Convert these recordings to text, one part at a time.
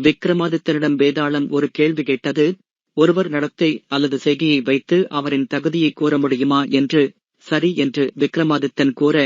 விக்ரமாதித்தனிடம் வேதாளம் ஒரு கேள்வி கேட்டது. ஒருவர் நடத்தை அல்லது செய்கையை வைத்து அவரின் தகுதியை கூற முடியுமா என்று. சரி என்று விக்ரமாதித்தன் கூற,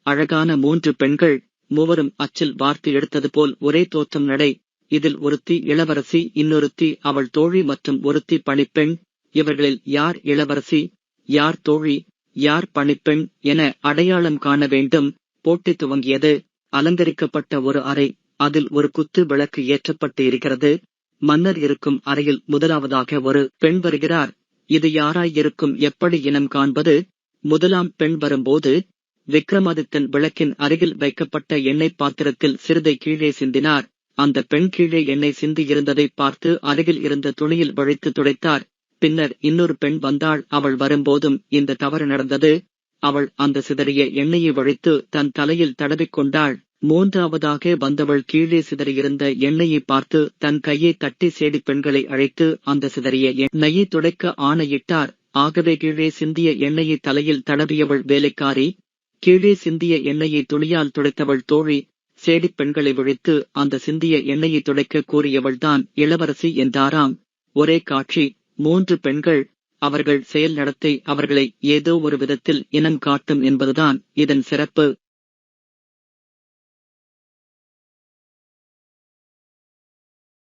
அழகான 3 பெண்கள், மூவரும் அச்சில் வார்த்து எடுத்தது போல் ஒரே தோற்றம் நடை. இதில் ஒருத்தி இளவரசி, இன்னொருத்தி அவள் தோழி மற்றும் ஒருத்தி பணிப்பெண். இவர்களில் யார் இளவரசி, யார் தோழி, யார் பணிப்பெண் என அடையாளம் காண வேண்டும். போட்டி துவங்கியது. அலங்கரிக்கப்பட்ட ஒரு அறை, அதில் ஒரு குத்து விளக்கு ஏற்றப்பட்டு இருக்கிறது. மன்னர் இருக்கும் அறையில் முதலாவதாக ஒரு பெண் வருகிறார். இது யாராயிருக்கும், எப்படி இனம் காண்பது? முதலாம் பெண் வரும்போது விக்ரமாதித்தன் விளக்கின் அருகில் வைக்கப்பட்ட எண்ணெய் பாத்திரத்தில் சிறிதை கீழே சிந்தினார். அந்த பெண் கீழே எண்ணெய் சிந்தி இருந்ததை பார்த்து அருகில் இருந்த துணியில் வழித்து துடைத்தார். பின்னர் இன்னொரு பெண் வந்தாள். அவள் வரும்போதும் இந்த தவறு நடந்தது. அவள் அந்த சிதறிய எண்ணெயை வழித்து தன் தலையில் தடவிக்கொண்டாள். மூன்றாவதாக வந்தவள் கீழே சிதறியிருந்த எண்ணெயை பார்த்து தன் கையை தட்டி சேடி பெண்களை அழைத்து அந்த சிதறிய எண்ணெயை துடைக்க ஆணையிட்டார். ஆகவே கீழே சிந்திய எண்ணெயை தலையில் தடவியவள் வேலைக்காரி, கீழே சிந்திய எண்ணெயை துணியால் துடைத்தவள் தோழி, சேடிப் பெண்களை விழித்து அந்த சிந்திய எண்ணெயை துடைக்க கூறியவள்தான் இளவரசி என்றாராம். ஒரே காட்சி, 3 பெண்கள். அவர்கள் செயல் நடத்தை அவர்களை ஏதோ ஒரு விதத்தில் இனம் காட்டும் என்பதுதான் இதன் சிறப்பு.